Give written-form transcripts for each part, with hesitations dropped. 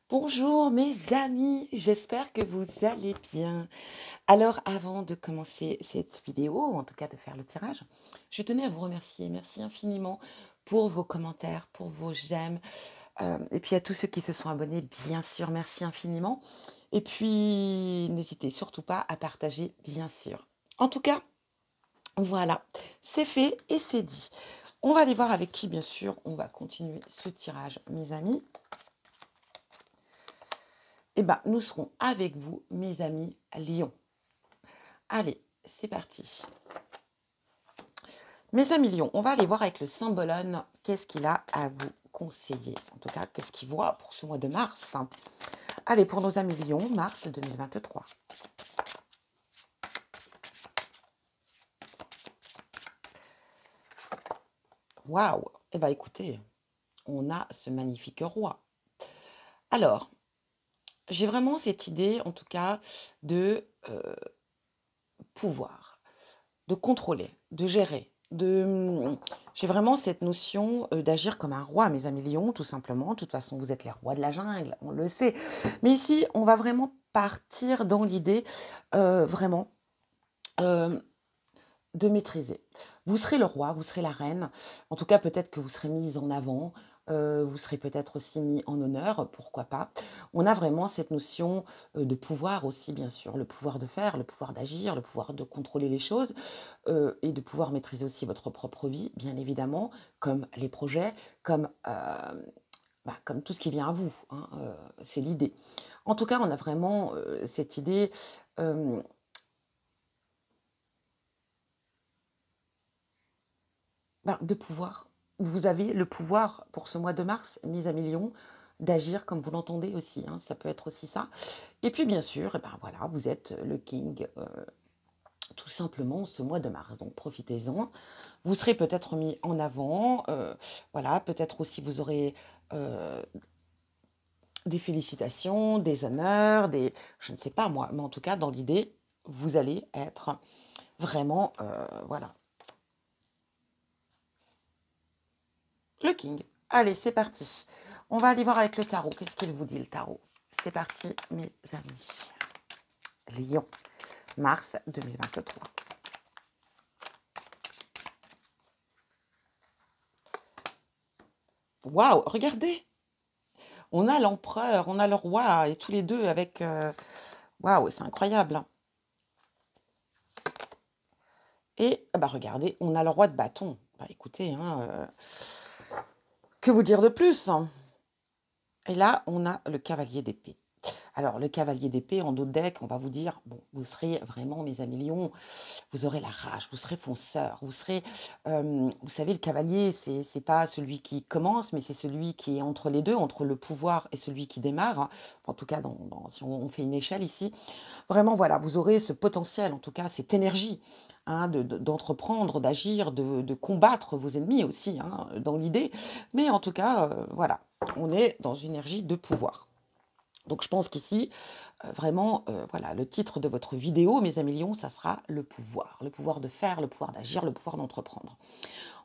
Bonjour mes amis, j'espère que vous allez bien. Alors avant de commencer cette vidéo, en tout cas de faire le tirage, je tenais à vous remercier. Merci infiniment pour vos commentaires, pour vos j'aime, et puis à tous ceux qui se sont abonnés, bien sûr, merci infiniment. Et puis n'hésitez surtout pas à partager, bien sûr. En tout cas, voilà, c'est fait et c'est dit. On va aller voir avec qui, bien sûr, on va continuer ce tirage, mes amis. Eh bien, nous serons avec vous, mes amis Lion. Allez, c'est parti. Mes amis Lion, on va aller voir avec le symbolone qu'est-ce qu'il a à vous conseiller. En tout cas, qu'est-ce qu'il voit pour ce mois de mars. Allez, pour nos amis Lion, mars 2023. Waouh. Eh bien, écoutez, on a ce magnifique roi. Alors, j'ai vraiment cette idée, en tout cas, de pouvoir, de contrôler, de gérer, j'ai vraiment cette notion, d'agir comme un roi, mes amis lions, tout simplement. De toute façon, vous êtes les rois de la jungle, on le sait. Mais ici, on va vraiment partir dans l'idée, vraiment, hem, de maîtriser. Vous serez le roi, vous serez la reine. En tout cas, peut-être que vous serez mise en avant, vous serez peut-être aussi mis en honneur, pourquoi pas. On a vraiment cette notion, de pouvoir aussi, bien sûr, le pouvoir de faire, le pouvoir d'agir, le pouvoir de contrôler les choses, et de pouvoir maîtriser aussi votre propre vie, bien évidemment, comme les projets, comme, comme tout ce qui vient à vous, hein, c'est l'idée. En tout cas, on a vraiment, cette idée, hem de pouvoir. Vous avez le pouvoir pour ce mois de mars, mise à millions, d'agir comme vous l'entendez aussi, hein, ça peut être aussi ça. Et puis bien sûr, voilà, vous êtes le king, tout simplement ce mois de mars. Donc profitez-en. Vous serez peut-être mis en avant, voilà, peut-être aussi vous aurez des félicitations, des honneurs, je ne sais pas moi, mais en tout cas dans l'idée, vous allez être vraiment, voilà, le king. Allez, c'est parti. On va aller voir avec le tarot. Qu'est-ce qu'il vous dit, le tarot? C'est parti, mes amis. Lion, mars 2023. Waouh, regardez! On a l'empereur, on a le roi, et tous les deux avec... Waouh, c'est incroyable, hein. Et regardez, on a le roi de bâton. Écoutez, hein, que vous dire de plus, hein? Et là, on a le cavalier d'épée. Alors, le cavalier d'épée, en dos de deck, on va vous dire, bon, vous serez vraiment, mes amis lions, vous aurez la rage, vous serez fonceur, vous serez, vous savez, le cavalier, c'est pas celui qui commence, mais c'est celui qui est entre les deux, entre le pouvoir et celui qui démarre, hein. En tout cas, si on fait une échelle ici, vraiment, voilà, vous aurez ce potentiel, en tout cas, cette énergie, hein, d'entreprendre, d'agir, de combattre vos ennemis aussi, hein, dans l'idée. Mais en tout cas, voilà, on est dans une énergie de pouvoir. Donc je pense qu'ici, vraiment, voilà, le titre de votre vidéo, mes amis lions, ça sera le pouvoir. Le pouvoir de faire, le pouvoir d'agir, le pouvoir d'entreprendre.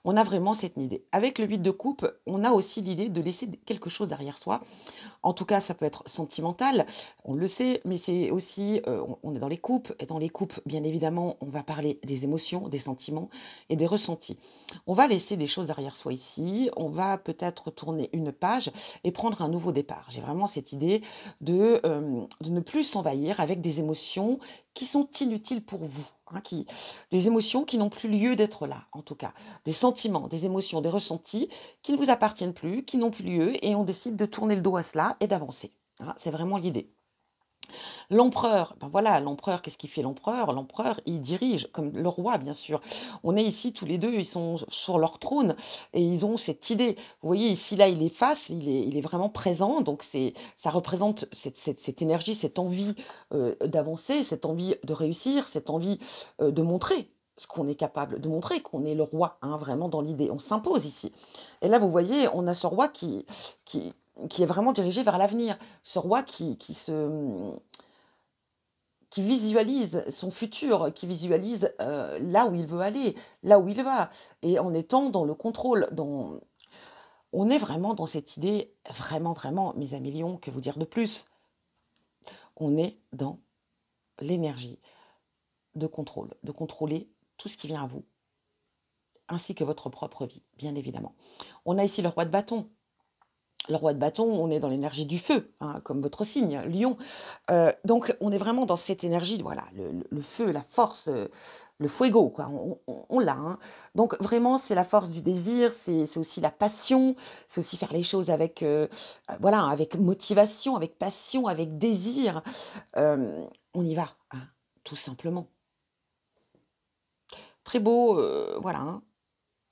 On a vraiment cette idée. Avec le 8 de coupe, on a aussi l'idée de laisser quelque chose derrière soi. En tout cas, ça peut être sentimental, on le sait, mais c'est aussi, on est dans les coupes, et dans les coupes, bien évidemment, on va parler des émotions, des sentiments et des ressentis. On va laisser des choses derrière soi ici, on va peut-être tourner une page et prendre un nouveau départ. J'ai vraiment cette idée de ne plus s'envahir avec des émotions qui sont inutiles pour vous, hein, des émotions qui n'ont plus lieu d'être là, en tout cas. Des sentiments, des émotions, des ressentis qui ne vous appartiennent plus, qui n'ont plus lieu, et on décide de tourner le dos à cela et d'avancer. Hein, c'est vraiment l'idée. L'empereur, voilà, l'empereur, qu'est-ce qu'il fait l'empereur? L'empereur, il dirige, comme le roi, bien sûr. On est ici tous les deux, ils sont sur leur trône et ils ont cette idée. Vous voyez, ici, là, il est face, il est vraiment présent, donc ça représente cette énergie, cette envie d'avancer, cette envie de réussir, cette envie de montrer ce qu'on est capable de montrer, qu'on est le roi, hein, vraiment dans l'idée. On s'impose ici. Et là, vous voyez, on a ce roi qui, qui est vraiment dirigé vers l'avenir. Ce roi qui visualise son futur, qui visualise, là où il veut aller, là où il va, et en étant dans le contrôle, On est vraiment dans cette idée, vraiment, vraiment, mes amis lions, que vous dire de plus? On est dans l'énergie de contrôle, de contrôler tout ce qui vient à vous, ainsi que votre propre vie, bien évidemment. On a ici le roi de bâton. Le roi de bâton, on est dans l'énergie du feu, hein, comme votre signe, lion. Donc on est vraiment dans cette énergie, voilà, le feu, la force, le fuego, quoi, on l'a, hein. Donc vraiment, c'est la force du désir, c'est aussi la passion, c'est aussi faire les choses avec, voilà, avec motivation, avec passion, avec désir. On y va, hein, tout simplement. Très beau, voilà, hein.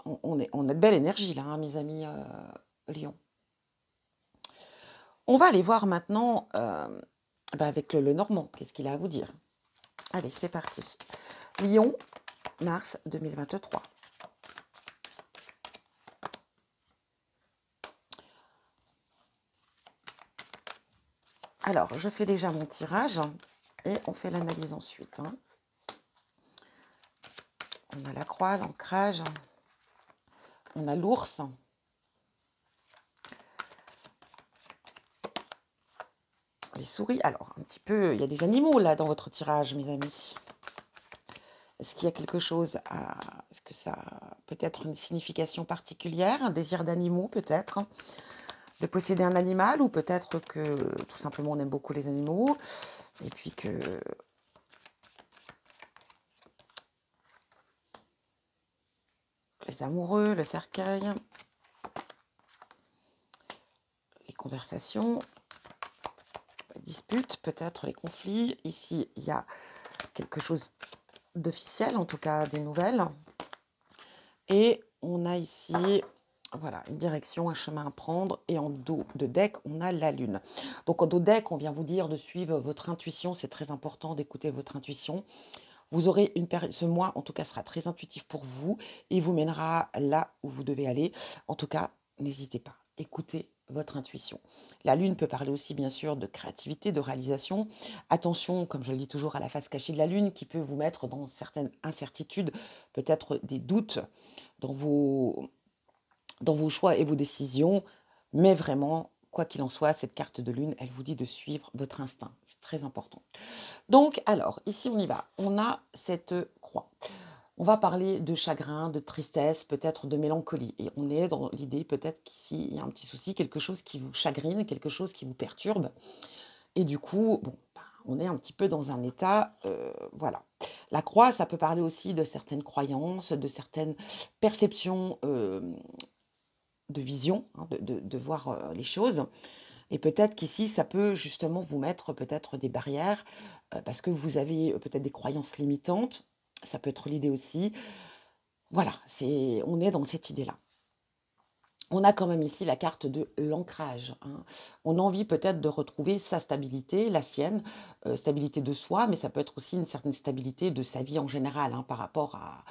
On a de belle énergie là, hein, mes amis, lions. On va aller voir maintenant, bah, avec le normand, qu'est-ce qu'il a à vous dire? Allez, c'est parti. Lion, mars 2023. Alors, je fais déjà mon tirage et on fait l'analyse ensuite, hein. On a la croix, l'ancrage, on a l'ours, les souris. Alors, un petit peu, il y a des animaux là dans votre tirage, mes amis. Est-ce qu'il y a quelque chose à... Est-ce que ça peut être une signification particulière, un désir d'animaux peut-être, de posséder un animal, ou peut-être que tout simplement on aime beaucoup les animaux et puis que les amoureux, le cercueil, les conversations, les disputes, peut-être les conflits. Ici, il y a quelque chose d'officiel, en tout cas des nouvelles. Et on a ici, voilà, une direction, un chemin à prendre. Et en dos de deck, on a la lune. Donc en dos de deck, on vient vous dire de suivre votre intuition. C'est très important d'écouter votre intuition. Vous aurez une période, ce mois en tout cas sera très intuitif pour vous et vous mènera là où vous devez aller. En tout cas, n'hésitez pas, écoutez votre intuition. La lune peut parler aussi bien sûr de créativité, de réalisation. Attention, comme je le dis toujours, à la face cachée de la lune qui peut vous mettre dans certaines incertitudes, peut-être des doutes dans vos choix et vos décisions, mais vraiment, quoi qu'il en soit, cette carte de lune, elle vous dit de suivre votre instinct. C'est très important. Donc, alors, ici, on y va. On a cette croix. On va parler de chagrin, de tristesse, peut-être de mélancolie. Et on est dans l'idée, peut-être qu'ici, il y a un petit souci, quelque chose qui vous chagrine, quelque chose qui vous perturbe. Et du coup, bon, bah, on est un petit peu dans un état, voilà. La croix, ça peut parler aussi de certaines croyances, de certaines perceptions de vision, hein, de voir les choses. Et peut-être qu'ici, ça peut justement vous mettre peut-être des barrières, parce que vous avez peut-être des croyances limitantes. Ça peut être l'idée aussi. Voilà, on est dans cette idée-là. On a quand même ici la carte de l'ancrage, hein. On a envie peut-être de retrouver sa stabilité, la sienne, stabilité de soi, mais ça peut être aussi une certaine stabilité de sa vie en général, hein, par rapport à,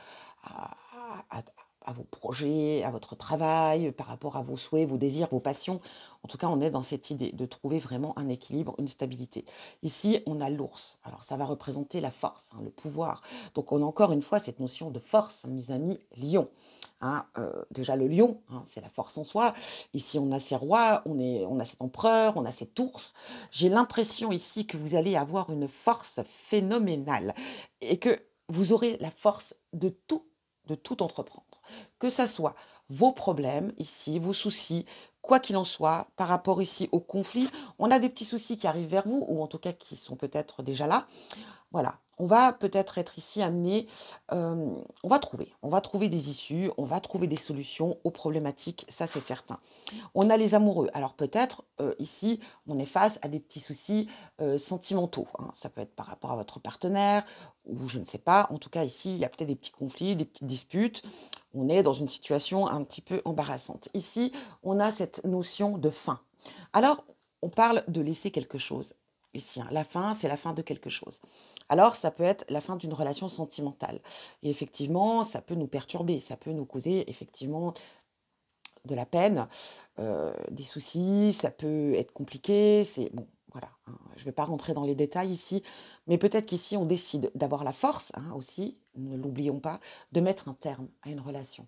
à- à vos projets, à votre travail, par rapport à vos souhaits, vos désirs, vos passions. En tout cas, on est dans cette idée de trouver vraiment un équilibre, une stabilité. Ici, on a l'ours. Alors, ça va représenter la force, hein, le pouvoir. Donc, on a encore une fois cette notion de force, hein, mes amis lions. Hein, déjà le lion, hein, c'est la force en soi. Ici, on a ces rois, on a cet empereur, on a cet ours. J'ai l'impression ici que vous allez avoir une force phénoménale et que vous aurez la force de tout entreprendre. Que ça soit vos problèmes ici, vos soucis, quoi qu'il en soit, par rapport ici au conflit, on a des petits soucis qui arrivent vers vous, ou en tout cas qui sont peut-être déjà là. Voilà, on va peut-être être ici amené, on va trouver des issues, on va trouver des solutions aux problématiques, ça c'est certain. On a les amoureux. Alors peut-être, ici, on est face à des petits soucis, sentimentaux, hein. Ça peut être par rapport à votre partenaire ou je ne sais pas. En tout cas, ici, il y a peut-être des petits conflits, des petites disputes. On est dans une situation un petit peu embarrassante. Ici, on a cette notion de fin. Alors, on parle de laisser quelque chose. Ici, hein, la fin, c'est la fin de quelque chose. Alors, ça peut être la fin d'une relation sentimentale. Et effectivement, ça peut nous perturber, ça peut nous causer effectivement de la peine, des soucis, ça peut être compliqué, c'est bon, voilà, hein, je ne vais pas rentrer dans les détails ici, mais peut-être qu'ici on décide d'avoir la force, hein, aussi, ne l'oublions pas, de mettre un terme à une relation.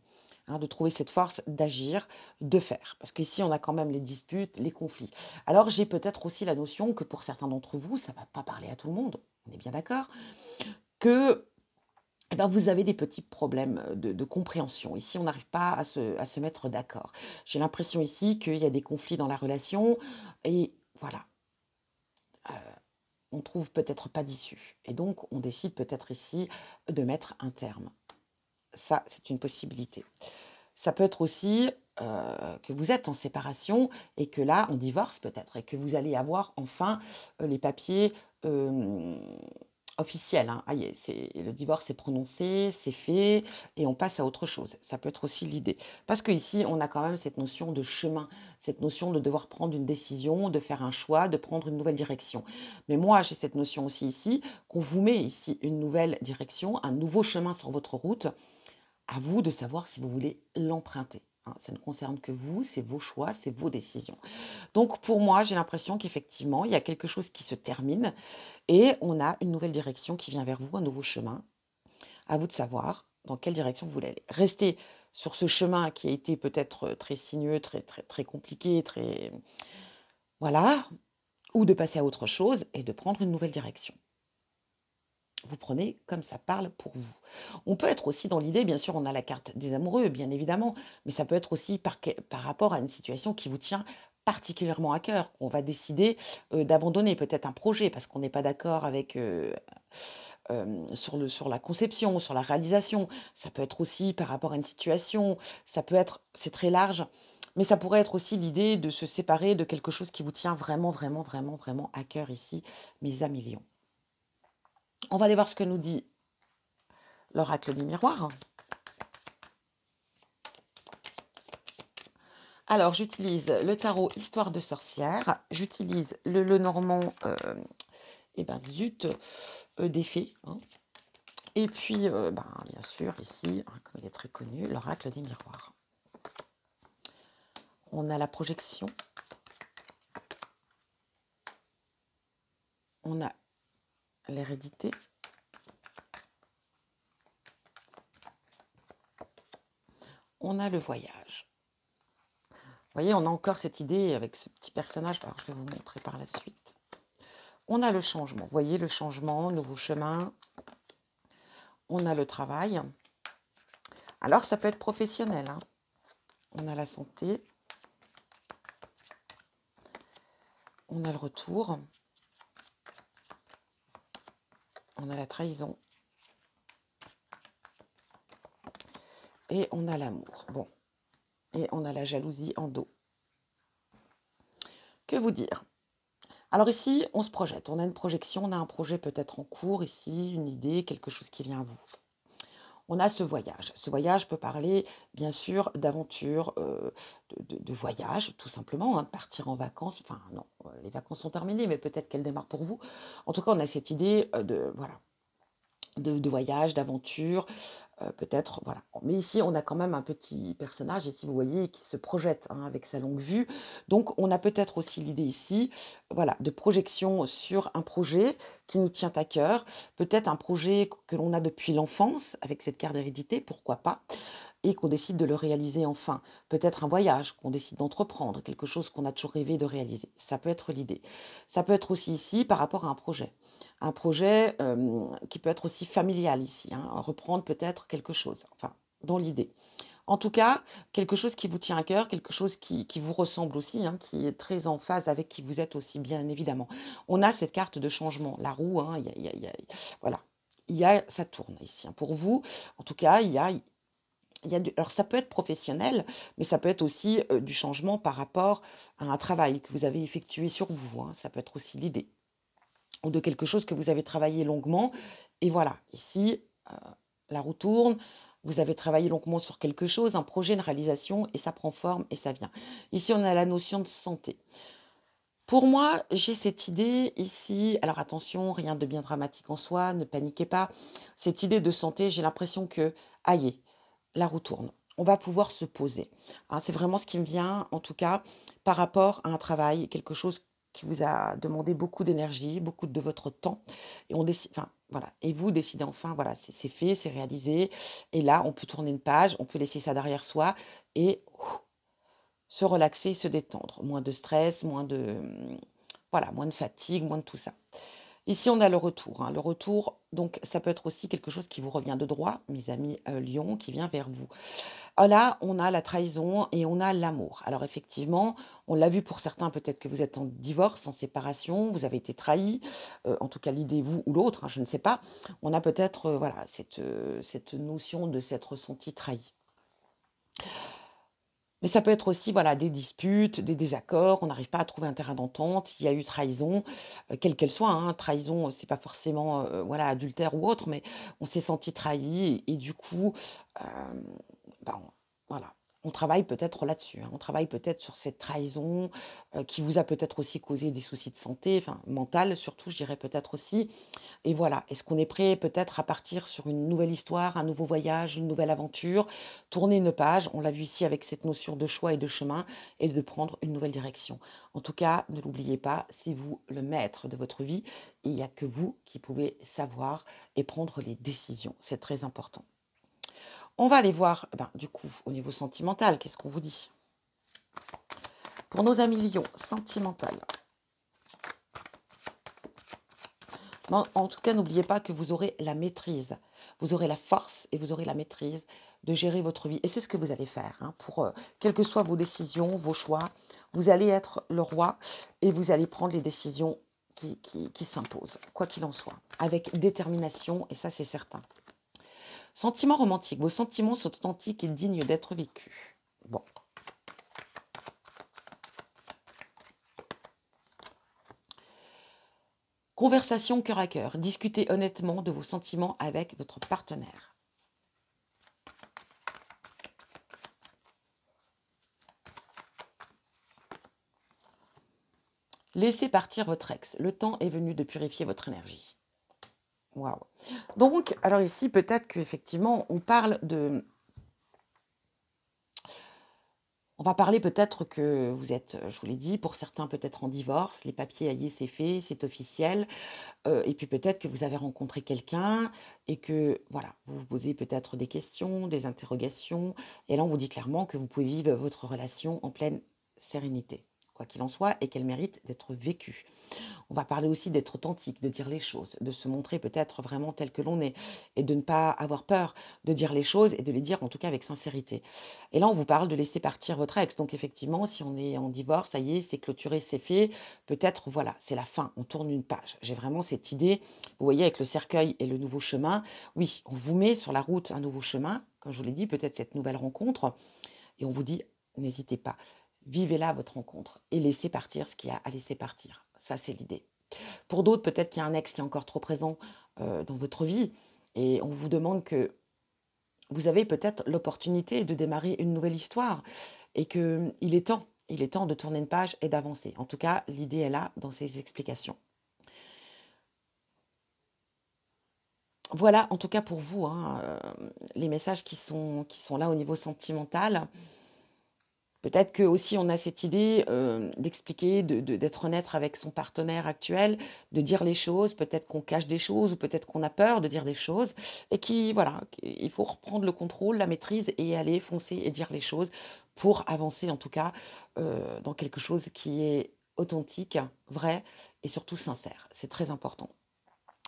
hein, de trouver cette force d'agir, de faire. Parce qu'ici, on a quand même les disputes, les conflits. Alors, j'ai peut-être aussi la notion que pour certains d'entre vous, ça ne va pas parler à tout le monde, on est bien d'accord, que eh ben, vous avez des petits problèmes de compréhension. Ici, on n'arrive pas à se mettre d'accord. J'ai l'impression ici qu'il y a des conflits dans la relation et voilà, on trouve peut-être pas d'issue. Et donc, on décide peut-être ici de mettre un terme. Ça, c'est une possibilité. Ça peut être aussi que vous êtes en séparation et que là, on divorce peut-être et que vous allez avoir enfin les papiers officiels, hein. Ah, le divorce est prononcé, c'est fait et on passe à autre chose. Ça peut être aussi l'idée. Parce qu'ici, on a quand même cette notion de chemin, cette notion de devoir prendre une décision, de faire un choix, de prendre une nouvelle direction. Mais moi, j'ai cette notion aussi ici qu'on vous met ici une nouvelle direction, un nouveau chemin sur votre route. À vous de savoir si vous voulez l'emprunter, hein. Ça ne concerne que vous, c'est vos choix, c'est vos décisions. Donc pour moi, j'ai l'impression qu'effectivement, il y a quelque chose qui se termine et on a une nouvelle direction qui vient vers vous, un nouveau chemin. À vous de savoir dans quelle direction vous voulez aller. Rester sur ce chemin qui a été peut-être très sinueux, très, très, très compliqué, très... Voilà. Ou de passer à autre chose et de prendre une nouvelle direction. Vous prenez comme ça parle pour vous. On peut être aussi dans l'idée, bien sûr, on a la carte des amoureux, bien évidemment, mais ça peut être aussi par rapport à une situation qui vous tient particulièrement à cœur, qu'on va décider d'abandonner peut-être un projet parce qu'on n'est pas d'accord avec sur la conception, sur la réalisation. Ça peut être aussi par rapport à une situation, ça peut être, c'est très large, mais ça pourrait être aussi l'idée de se séparer de quelque chose qui vous tient vraiment, vraiment, vraiment, vraiment à cœur ici, mes amis lions. On va aller voir ce que nous dit l'oracle du miroir. Alors, j'utilise le tarot Histoire de sorcière. J'utilise le Lenormand, et ben zut, des fées, hein. Et puis, bien sûr, ici, hein, comme il est très connu, l'oracle des miroirs. On a la projection. On a l'hérédité. On a le voyage. Vous voyez, on a encore cette idée avec ce petit personnage. Alors, je vais vous montrer par la suite. On a le changement. Vous voyez, le changement, nouveau chemin. On a le travail. Alors, ça peut être professionnel, hein. On a la santé. On a le retour. On a la trahison. Et on a l'amour. Bon. Et on a la jalousie en dos. Que vous dire? Alors ici, on se projette. On a une projection, on a un projet peut-être en cours ici, une idée, quelque chose qui vient à vous. On a ce voyage. Ce voyage peut parler, bien sûr, d'aventure, de voyage, tout simplement, hein, de partir en vacances. Enfin, non, les vacances sont terminées, mais peut-être qu'elles démarrent pour vous. En tout cas, on a cette idée voilà, de voyage, d'aventure, peut-être, voilà. Mais ici, on a quand même un petit personnage, ici, vous voyez, qui se projette, hein, avec sa longue vue. Donc, on a peut-être aussi l'idée ici, voilà, de projection sur un projet qui nous tient à cœur. Peut-être un projet que l'on a depuis l'enfance, avec cette carte d'hérédité, pourquoi pas, et qu'on décide de le réaliser enfin. Peut-être un voyage qu'on décide d'entreprendre, quelque chose qu'on a toujours rêvé de réaliser. Ça peut être l'idée. Ça peut être aussi ici par rapport à un projet. Un projet qui peut être aussi familial ici, hein, reprendre peut-être quelque chose, enfin, dans l'idée. En tout cas, quelque chose qui vous tient à cœur, quelque chose qui vous ressemble aussi, hein, qui est très en phase avec qui vous êtes aussi, bien évidemment. On a cette carte de changement, la roue, hein, voilà. Ça tourne ici, hein. Pour vous, en tout cas, alors ça peut être professionnel, mais ça peut être aussi du changement par rapport à un travail que vous avez effectué sur vous, hein. Ça peut être aussi l'idée. Ou de quelque chose que vous avez travaillé longuement. Et voilà, ici, la roue tourne, vous avez travaillé longuement sur quelque chose, un projet, une réalisation, et ça prend forme et ça vient. Ici, on a la notion de santé. Pour moi, j'ai cette idée ici, alors attention, rien de bien dramatique en soi, ne paniquez pas. Cette idée de santé, j'ai l'impression que, aïe, la roue tourne. On va pouvoir se poser, hein. C'est vraiment ce qui me vient, en tout cas, par rapport à un travail, quelque chose qui vous a demandé beaucoup d'énergie, beaucoup de votre temps et on décide enfin, voilà et vous décidez enfin, voilà, c'est fait, c'est réalisé et là, on peut tourner une page, on peut laisser ça derrière soi et se relaxer, se détendre. Moins de stress, moins de, voilà, moins de fatigue, moins de tout ça. Ici, on a le retour, hein. Le retour, donc ça peut être aussi quelque chose qui vous revient de droit, mes amis, lions, qui vient vers vous. Ah là, on a la trahison et on a l'amour. Alors effectivement, on l'a vu pour certains, peut-être que vous êtes en divorce, en séparation, vous avez été trahi, en tout cas l'idée, vous ou l'autre, hein, je ne sais pas. On a peut-être, voilà, cette notion de s'être senti trahi. Mais ça peut être aussi, voilà, des disputes, des désaccords, on n'arrive pas à trouver un terrain d'entente, il y a eu trahison, quelle qu'elle soit, hein. Trahison, c'est pas forcément, voilà, adultère ou autre, mais on s'est senti trahi et du coup, hem, bah, voilà, on travaille peut-être là-dessus, hein. On travaille peut-être sur cette trahison, qui vous a peut-être aussi causé des soucis de santé, enfin mentale surtout, je dirais peut-être aussi. Et voilà, est-ce qu'on est prêt peut-être à partir sur une nouvelle histoire, un nouveau voyage, une nouvelle aventure, tourner une page, on l'a vu ici avec cette notion de choix et de chemin, et de prendre une nouvelle direction. En tout cas, ne l'oubliez pas, c'est vous le maître de votre vie, et il n'y a que vous qui pouvez savoir et prendre les décisions. C'est très important. On va aller voir, du coup, au niveau sentimental, qu'est-ce qu'on vous dit? Pour nos amis lions, sentimental. En tout cas, n'oubliez pas que vous aurez la maîtrise. Vous aurez la force et vous aurez la maîtrise de gérer votre vie. Et c'est ce que vous allez faire, hein, pour quelles que soient vos décisions, vos choix. Vous allez être le roi et vous allez prendre les décisions qui s'imposent, quoi qu'il en soit, avec détermination, et ça c'est certain. Sentiments romantiques. Vos sentiments sont authentiques et dignes d'être vécus. Bon. Conversation cœur à cœur. Discutez honnêtement de vos sentiments avec votre partenaire. Laissez partir votre ex. Le temps est venu de purifier votre énergie. Waouh. Donc, alors ici, peut-être qu'effectivement, on parle de... On va parler peut-être que vous êtes, je vous l'ai dit, pour certains peut-être en divorce, les papiers, ça y est, c'est fait, c'est officiel. Et puis peut-être que vous avez rencontré quelqu'un et que, voilà, vous vous posez peut-être des questions, des interrogations. Et là, on vous dit clairement que vous pouvez vivre votre relation en pleine sérénité, quoi qu'il en soit, et qu'elle mérite d'être vécue. On va parler aussi d'être authentique, de dire les choses, de se montrer peut-être vraiment tel que l'on est et de ne pas avoir peur de dire les choses et de les dire en tout cas avec sincérité. Et là, on vous parle de laisser partir votre ex. Donc effectivement, si on est en divorce, ça y est, c'est clôturé, c'est fait. Peut-être, voilà, c'est la fin, on tourne une page. J'ai vraiment cette idée, vous voyez, avec le cercueil et le nouveau chemin. Oui, on vous met sur la route un nouveau chemin, comme je vous l'ai dit, peut-être cette nouvelle rencontre. Et on vous dit, n'hésitez pas, vivez là votre rencontre et laissez partir ce qu'il y a à laisser partir. Ça, c'est l'idée. Pour d'autres, peut-être qu'il y a un ex qui est encore trop présent dans votre vie et on vous demande que vous avez peut-être l'opportunité de démarrer une nouvelle histoire et qu'il il est temps de tourner une page et d'avancer. En tout cas, l'idée est là dans ces explications. Voilà, en tout cas pour vous, hein, les messages qui sont là au niveau sentimental. Peut-être que aussi on a cette idée, d'expliquer, d'être honnête avec son partenaire actuel, de dire les choses. Peut-être qu'on cache des choses ou peut-être qu'on a peur de dire des choses et voilà, il faut reprendre le contrôle, la maîtrise et aller foncer et dire les choses pour avancer en tout cas, dans quelque chose qui est authentique, vrai et surtout sincère. C'est très important.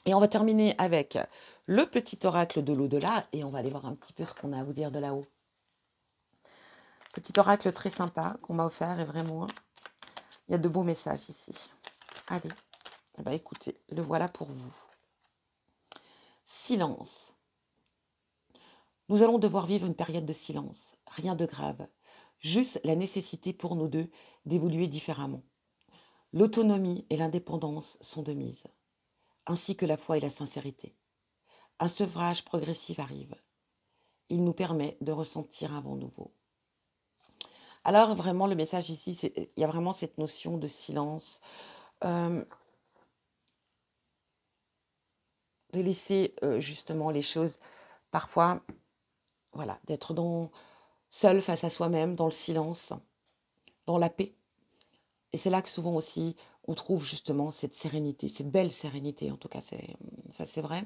Et on va terminer avec le petit oracle de l'au-delà et on va aller voir un petit peu ce qu'on a à vous dire de là-haut. Petit oracle très sympa qu'on m'a offert et vraiment, il y a de beaux messages ici. Allez, écoutez, le voilà pour vous. Silence. Nous allons devoir vivre une période de silence. Rien de grave. Juste la nécessité pour nous deux d'évoluer différemment. L'autonomie et l'indépendance sont de mise, ainsi que la foi et la sincérité. Un sevrage progressif arrive. Il nous permet de ressentir un vent nouveau. Alors vraiment, le message ici, il y a vraiment cette notion de silence, de laisser justement les choses, parfois, voilà, d'être seul face à soi-même, dans le silence, dans la paix. Et c'est là que souvent aussi, on trouve justement cette sérénité, cette belle sérénité, en tout cas, ça c'est vrai.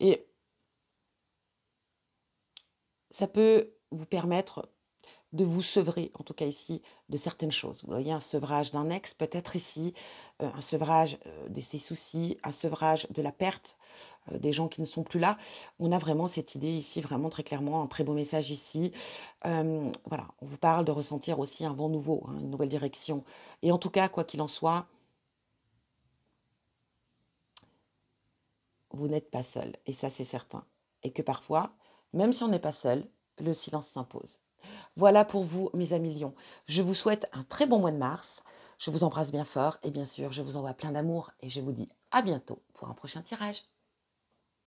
Et ça peut vous permettre de vous sevrer, en tout cas ici, de certaines choses. Vous voyez, un sevrage d'un ex, peut-être ici, un sevrage de ses soucis, un sevrage de la perte des gens qui ne sont plus là. On a vraiment cette idée ici, vraiment très clairement, un très beau message ici. Voilà, on vous parle de ressentir aussi un vent nouveau, hein, une nouvelle direction. Et en tout cas, quoi qu'il en soit, vous n'êtes pas seul, et ça c'est certain. Et que parfois, même si on n'est pas seul, le silence s'impose. Voilà pour vous, mes amis lions. Je vous souhaite un très bon mois de mars. Je vous embrasse bien fort et bien sûr, je vous envoie plein d'amour et je vous dis à bientôt pour un prochain tirage.